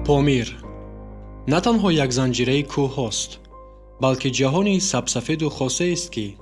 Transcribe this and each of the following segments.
پامیر نه تنها یک زنجیره کوه‌هاست، بلکه جهانی سبزسفید و خاصه است که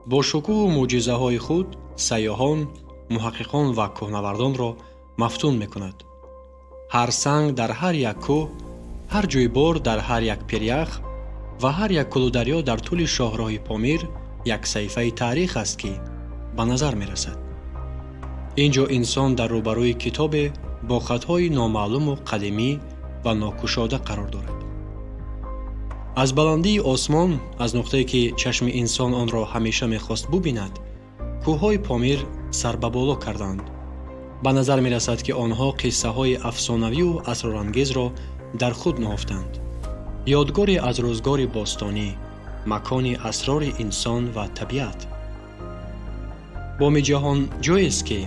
با شکوه و معجزه‌های خود سیاحان، محققان و کوهنوردان را مفتون می‌کند. هر سنگ در هر یک کوه، هر جویبار در هر یک پیریخ و هر یک کلودریا در طول شاهراه پامیر یک صحیفه تاریخ است که به نظر می‌رسد. اینجا انسان در روبروی کتاب با خطهای نامعلوم و قدیمی و ناگشاده قرار دارد. از بلندی آسمان، از نقطه‌ای که چشم انسان آن را همیشه می‌خواست ببیند، کوه‌های پامیر سر به بالا کردند. به نظر می‌رسد که آنها قصه‌های افسانه‌ای و اسرارانگیز را در خود نهفتند. یادگاری از روزگار باستانی، مکان اسرار انسان و طبیعت. بام جهان جایی است که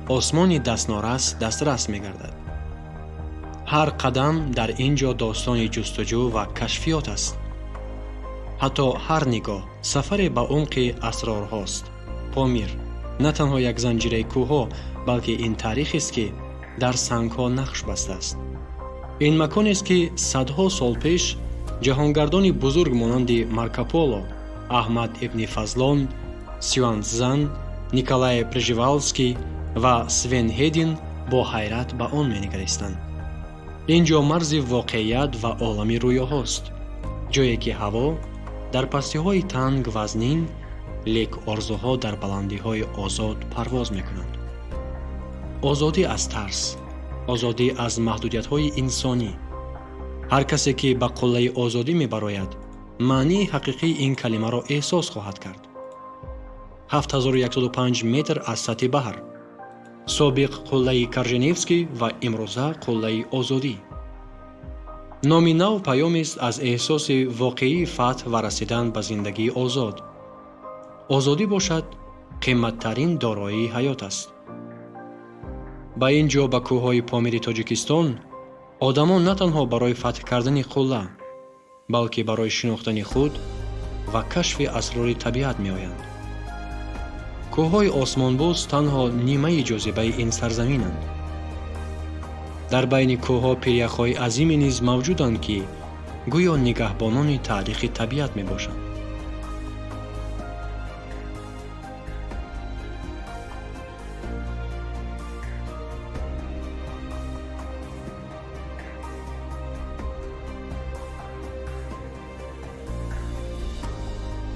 آسمان دستنارس دسترس می‌گردد. هر قدم در اینجا داستان جستجو و کشفیات است. حتی هر نگاه سفر به عمق اسرار هاست. پامیر نه تنها یک زنجیره کوه‌ها، بلکه این تاریخ است که در سنگ‌ها نقش بسته است. این مکان است که صدها سال پیش جهانگردان بزرگ مانند مارکوپولو، احمد ابن فضلان، سیوانزان، نیکولای پرژیوالسکی و سوین هیدین با حیرت به آن می‌نگریستند. اینجا مرز واقعیت و عالم رویاهاست، جایی که هوا در پستی‌های تنگ وزنین، لیک آرزوها در بلندی‌های آزاد پرواز می‌کنند. آزادی از ترس، آزادی از محدودیت‌های انسانی. هر کسی که به قله آزادی می‌براید، معنی حقیقی این کلمه را احساس خواهد کرد. 7105 متر از سطح بحر، سابق قله کرژنیفسکی و امروزه قله آزادی. نام نو پیامی است از احساس واقعی فتح و رسیدن به زندگی آزاد. آزادی باشد قیمت‌ترین دارایی حیات است. با اینجا به کوه‌های پامیر تاجیکستان آدمان نه تنها برای فتح کردن قله، بلکه برای شناختن خود و کشف اسرار طبیعت می‌آیند. کوه‌های آسمان‌بوس تنها نیمه جاذبه این سرزمینند. در بین کوه‌ها پیریخ‌های عظیمی نیز موجودند که گویا نگهبانان تاریخ طبیعت می‌باشند.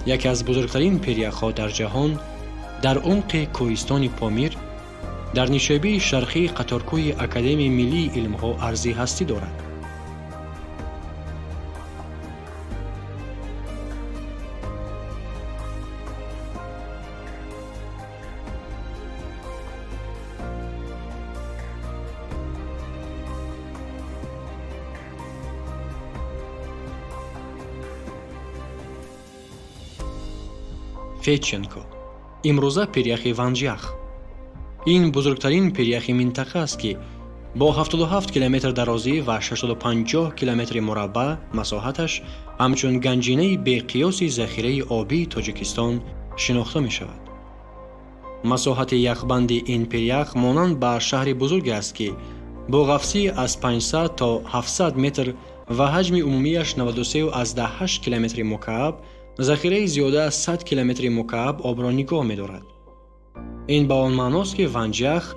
یکی از بزرگترین پیریخ‌ها در جهان در عمق کوهستان پامیر در نشابه شرقی قطارکوی اکادمی ملی علم‌ها ارضی هستی دارد. فیچنکو امروزه پیریخ ونجیخ. این بزرگترین پیریخ منطقه است که با 77 کیلومتر درازی و 650 کیلومتر مربع مساحتش همچون گنجینه بی قیاس ذخیره آبی تاجیکستان شناخته می شود. مساحت یخبند این پیریخ مانند به شهر بزرگ است که با قفسی از 500 تا 700 متر و حجم عمومیش 93.8 کیلومتر مکعب، ذخیره زیاده از 100 کیلومتر مکعب آب را نگاه می‌دارد. این به آن معناست که ونجیخ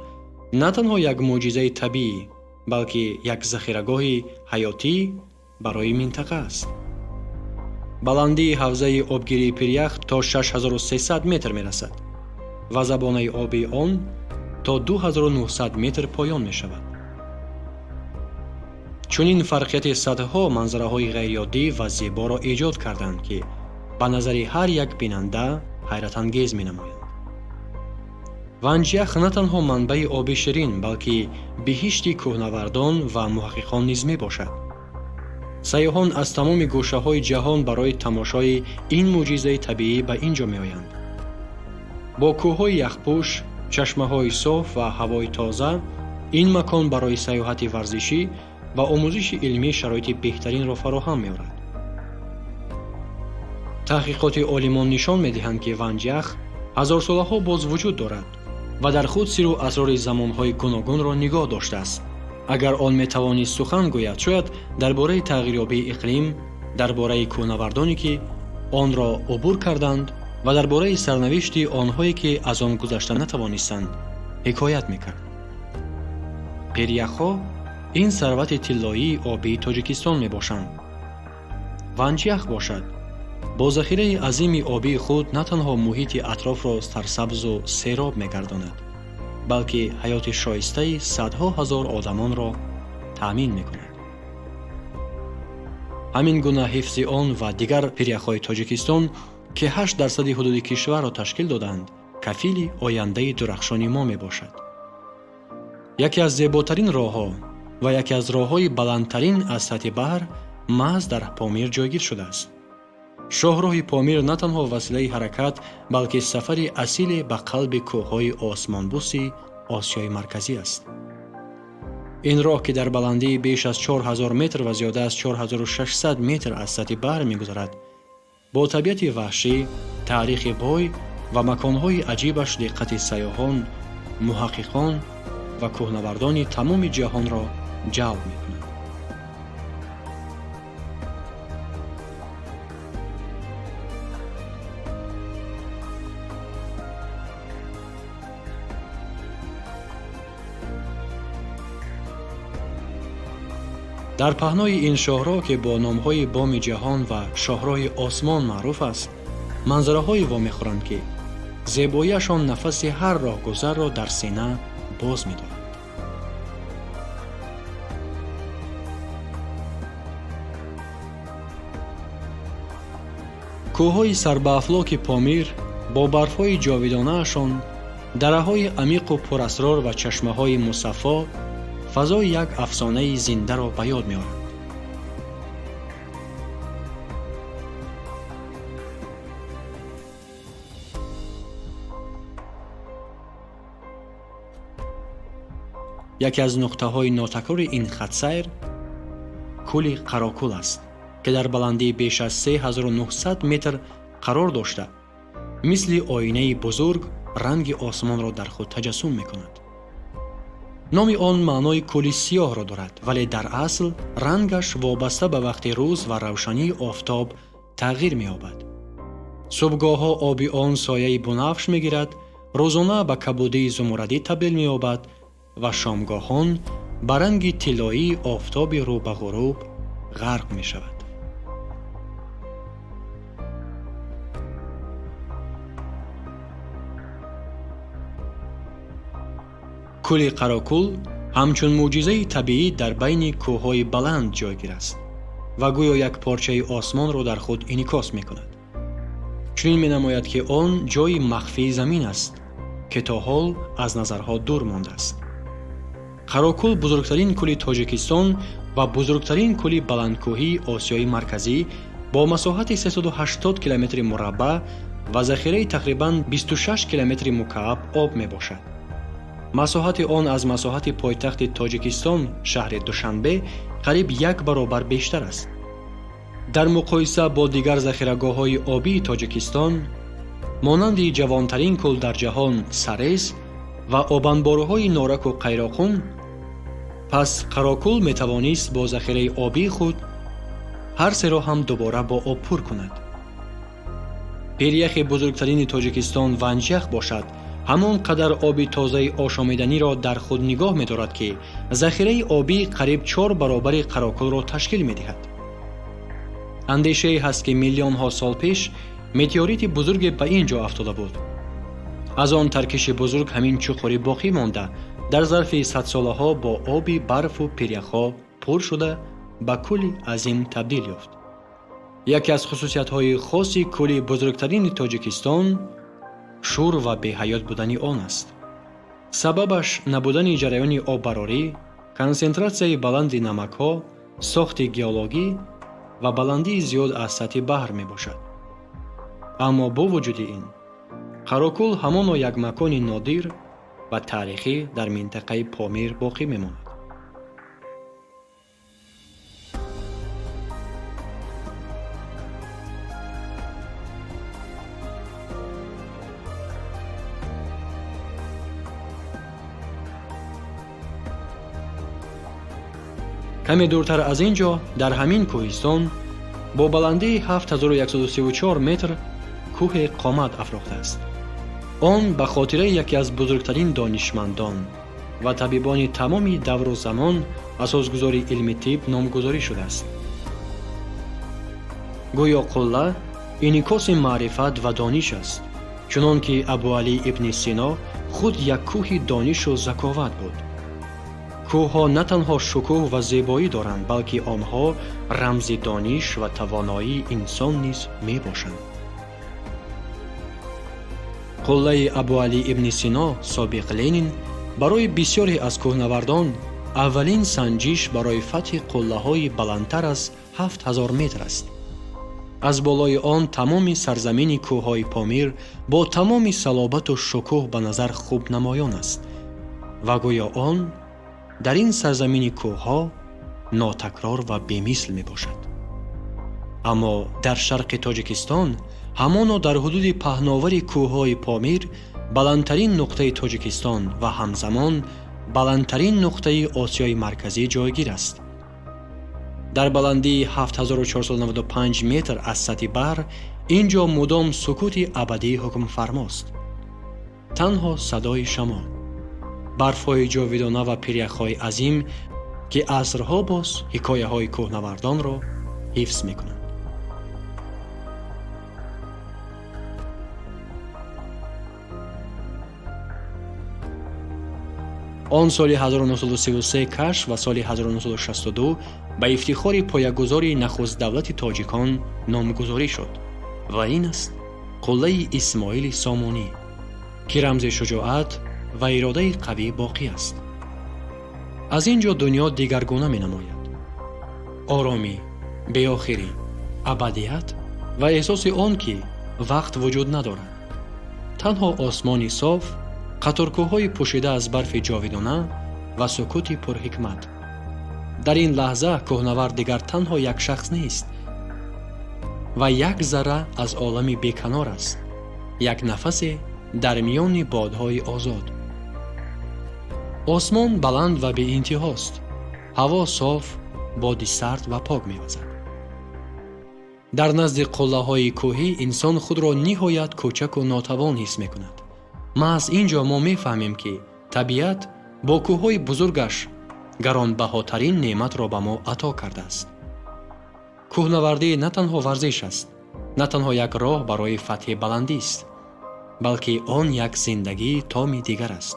نه تنها یک معجزه طبیعی، بلکه یک ذخیره‌گاه حیاتی برای منطقه است. بلندی حوزه آبگیری پیریخ تا 6300 متر می‌رسد و زبانه آبی آن تا 2900 متر پایان می‌شود. چون این فرقیت سطح‌ها منظره‌های غیرعادی و زیبا را ایجاد کردند که به نظر هر یک بیننده حیرت انگیز می نمایند. ونجیخ نه تنها منبع آب شیرین، بلکه بهشت کوهنوردان و محققان نیز می باشد. سیاحان از تمام گوشه های جهان برای تماشای این معجزه طبیعی به اینجا می آیند. با کوه‌های یخپوش، چشمه‌های صاف و هوای تازه، این مکان برای سیاحت ورزشی و آموزش علمی شرایط بهترین را فراهم می آورد. تحقیقات عالمان نشان می‌دهند که ونجیخ هزار ساله‌ها باز وجود دارد و در خود سر و اسرار زمان‌های گوناگون را نگاه داشته است. агар он метавонист сухан гӯяд, шояд дар бораи тағйирёбии иқлим, дар бораи кӯҳнавардоне ки онро убур карданд ва дар бораи сарнавишти онҳое ки аз он гузашта натавонистанд ҳикоят мекард. пиряхҳо ин сарвати тиллоии обии Тоҷикистон мебошанд. ванҷиях бошад, бо захираи азими обии худ на танҳо муҳити атрофро сарсабзу сероб мегардонад, балки ҳаёти шоистаи садҳо ҳазор одамонро таъмин мекунад. ҳамин гуна ҳифзи он ва дигар пиряхҳои Тоҷикистон ки 8% ҳудуди кишварро ташкил доданд, кафили ояндаи дурахшони мо мебошад. яке аз зеботарин роҳҳо ва яке аз роҳҳои баландтарин аз сатҳи баҳр маҳз дар Помир ҷойгир шудааст. шоҳроҳи Помир на танҳо василаи ҳаракат, балки сафари асиле ба қалби кӯҳҳои осмонбуси Осиёи Марказӣ аст. ин роҳ, ки дар баландии беш аз 4000 метр ва зиёда аз 4600 метр аз сатҳи баҳр мегузарад, бо табиати ваҳшӣ, таърихи бой ва маконҳои аҷибаш диққати сайёҳон, муҳаққиқон ва кӯҳнавардони тамоми ҷаҳонро ҷалб мекунад. дар паҳнои ин шоҳроҳ, ки бо номҳои боми ҷаҳон ва шоҳроҳи осмон маъруф аст, манзараҳое вомехӯранд, ки зебоияшон нафаси ҳар роҳгузарро дар сина боз медорад. кӯҳҳои сарбаафлоки Помир бо барфҳои ҷовидонаашон, дараҳои амиқу пурасрор ва чашмаҳои мусаффо фазои як афсонаи зиндаро ба ёд меоранд. яке аз нуқтаҳои нотакрори ин хатсайр кӯли Қарокул аст, ки дар баландии беш аз 3900 метр қарор дошта, мисли оинаи бузург ранги осмонро дар худ таҷассум мекунад. номи он маънои кӯли сиёҳро дорад, вале дар асл рангаш вобаста ба вақти рӯз ва равшании офтоб тағйир меёбад. субҳгоҳҳо оби он сояи бунафш мегирад, рӯзона ба кабудии зумурадӣ табдил меёбад ва шомгоҳон ба ранги тиллоии офтоби рӯ ба ғуруб ғарқ мешавад. кӯли Қарокул ҳамчун мӯъҷизаи табиӣ дар байни кӯҳҳои баланд ҷойгир аст ва гӯё як порчаи осмонро дар худ инъикос мекунад. чунин менамояд, ки он ҷои махфии замин аст, ки то ҳол аз назарҳо дур мондааст. Қарокул бузургтарин кӯли Тоҷикистон ва бузургтарин кӯли баландкӯҳии Осиёи Марказӣ бо масоҳати 380 километри мураббаъ ва захираи тақрибан 26 километри мукааб об мебошад. масоҳати он аз масоҳати пойтахти Тоҷикистон, шаҳри Душанбе, қариб 1 баробар бештар аст. дар муқоиса бо дигар захирагоҳҳои обии Тоҷикистон, монанди ҷавонтарин кӯл дар ҷаҳон Сарес ва обанборҳои Нораку Қайроқум, пас Қарокул метавонист бо захираи обии худ ҳар серо ҳам дубора бо об пур кунад. пиряхи бузургтарини Тоҷикистон ванҷиях бошад, ҳамон қадар оби тозаи ошомиданиро дар худ нигоҳ медорад, ки захираи обӣ қариб 4 баробари Қарокулро ташкил медиҳад. андешае ҳаст, ки миллионҳо сол пеш метеорити бузурге ба ин ҷо афтода буд. аз он таркиши бузург ҳамин чуқурӣ боқӣ монда, дар зарфи садсолаҳо бо оби барфу пиряхҳо пур шуда ба кӯли азим табдил ёфт. яке аз хусусиятҳои хоси кӯли бузургтарини Тоҷикистон шур ва беҳаёт будани он аст. сабабаш набудани ҷараёни оббарорӣ, консентратсияи баланди намакҳо, сохти геологӣ ва баландии зиёд аз сатҳи баҳр мебошад. аммо бо вуҷуди ин, Қарокул ҳамоно як макони нодир ва таърихӣ дар минтақаи Помир боқӣ мемонад. کمی دورتر از اینجا در همین کوهستان با بلندی 7134 متر کوه قامت افراخته است. آن به خاطر یکی از بزرگترین دانشمندان و طبیبان تمام دور و زمان اساسگذاری علم طب نامگذاری شده است. گویا قله انعکاس معرفت و دانش است، چنان که ابوعلی ابن سینا خود یک کوه دانش و ذکاوت بود. کوه‌ها نه تنها شکوه و زیبایی دارند، بلکه آنها رمز دانش و توانایی انسان نیز میباشند. قله ابوعلی ابن سینا سابق لنین برای بسیاری از کوهنوردان اولین سنجش برای فتح قله‌های بلندتر از 7000 متر است. از بالای آن تمام سرزمین کوه‌های پامیر با تمام صلابت و شکوه به نظر خوب نمایان است و گویا آن در این سرزمین کوه‌ها ناتکرار و بی‌مثل میباشد. اما در شرق تاجیکستان، همانا در حدود پهناور کوه‌های پامیر، بلندترین نقطه تاجیکستان و همزمان بلندترین نقطه آسیای مرکزی جایگیر است. در بلندی 7495 متر از سطح بحر اینجا مدام سکوت ابدی حکم فرماست. تنها صدای شمال، برف‌های جاودانه و پیرک‌های عظیم که عصرها باز حکایه‌های کوهنوردان را حفظ می‌کنند. آن سال 1933 کشف و سال 1962 به افتخار پایه‌گذاری نخست دولت تاجیکان نامگذاری شد و این است قله اسماعیل سامانی که رمز شجاعت و اراده قوی باقی است. از اینجا دنیا دیگرگونه می نماید. آرامی، بی‌آخری، ابدیت و احساس آن که وقت وجود ندارد. تنها آسمانی صاف، قطارکوه‌های پوشیده از برف جاودانه و سکوت پرحکمت. در این لحظه کوهنورد دیگر تنها یک شخص نیست و یک ذره از عالمی بیکنار است، یک نفس در میان بادهای آزاد. آسمان بلند و بی انتهاست، هوا صاف، باد سرد و پاک می‌وزد. در نزد قله‌های کوهی انسان خود را نهایت کوچک و ناتوان حس می‌کند. محض اینجا ما می‌فهمیم که طبیعت با کوه‌های بزرگش گرانبهاترین نعمت را به ما عطا کرده است. کوهنوردی نه تنها ورزش است، نه تنها یک راه برای فتح بلندی است، بلکه آن یک زندگی تام دیگر است.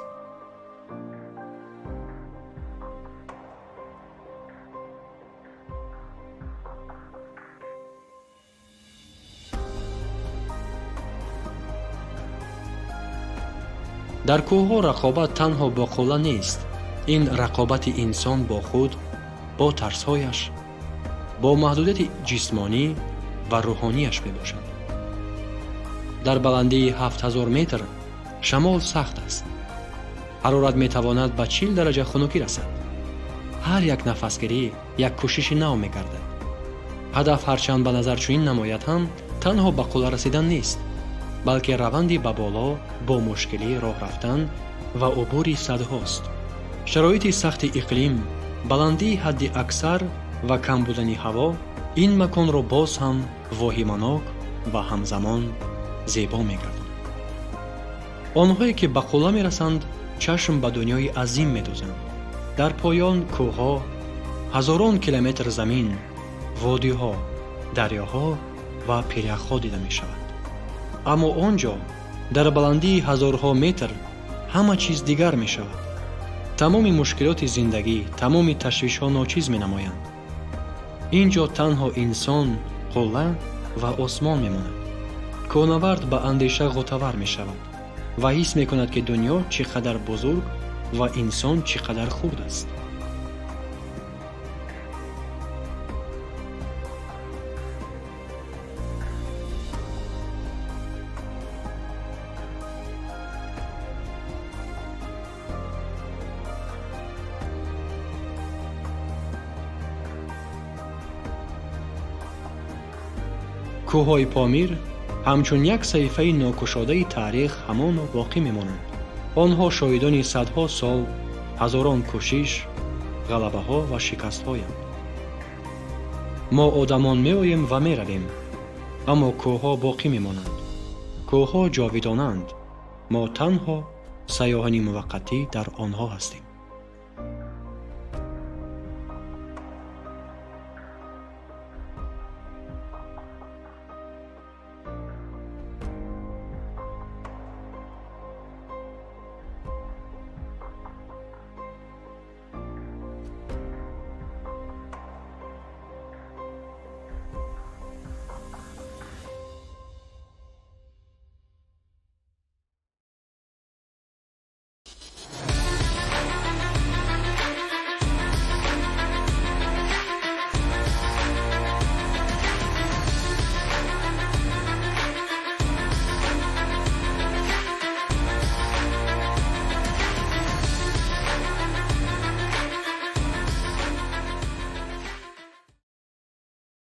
در کوه‌ها رقابت تنها با قله نیست. این رقابت انسان با خود، با ترس‌هایش، با محدودیت جسمانی و روحانیش میباشد. در بلندی 7000 متر شمال سخت است. حرارت میتواند به 40 درجه خنکی رسد. هر یک نفسگیری یک کوشش نو میگردد. هدف هرچند به نظر چنین نماید هم تنها به قله رسیدن نیست، بلکه روندی به بالا با مشکلی راه رفتن و عبور صدهاست. شرایط سخت اقلیم، بلندی حد اکثر و کم بودن هوا این مکان را باز هم واهمناک و همزمان زیبا می‌گرداند. آنهایی که به قله می‌رسند چشم به دنیای عظیم می‌دوزند. در پایان کوه‌ها، هزاران کیلومتر زمین، وادی‌ها، دریاها و پیرک‌ها دیده می‌شود. اما آنجا در بلندی هزارها متر همه چیز دیگر می‌شود. تمام مشکلات زندگی، تمام تشویش‌ها ناچیز می‌نمایند. اینجا تنها انسان، قله و آسمان می‌ماند. کوهنورد به اندیشه غوطه‌ور می‌شود و حس می‌کند که دنیا چقدر بزرگ و انسان چقدر خرد است. کوه‌های پامیر همچون یک صحیفه ناگشاده تاریخ همان باقی میمانند. آنها شاهدان صدها سال، هزاران کوشش، غلبه‌ها و شکست‌هایند. ما آدمان می‌آییم و می‌رویم، اما کوه‌ها باقی می‌مانند. کوه‌ها جاودانند. ما تنها سیاحان موقتی در آنها هستیم.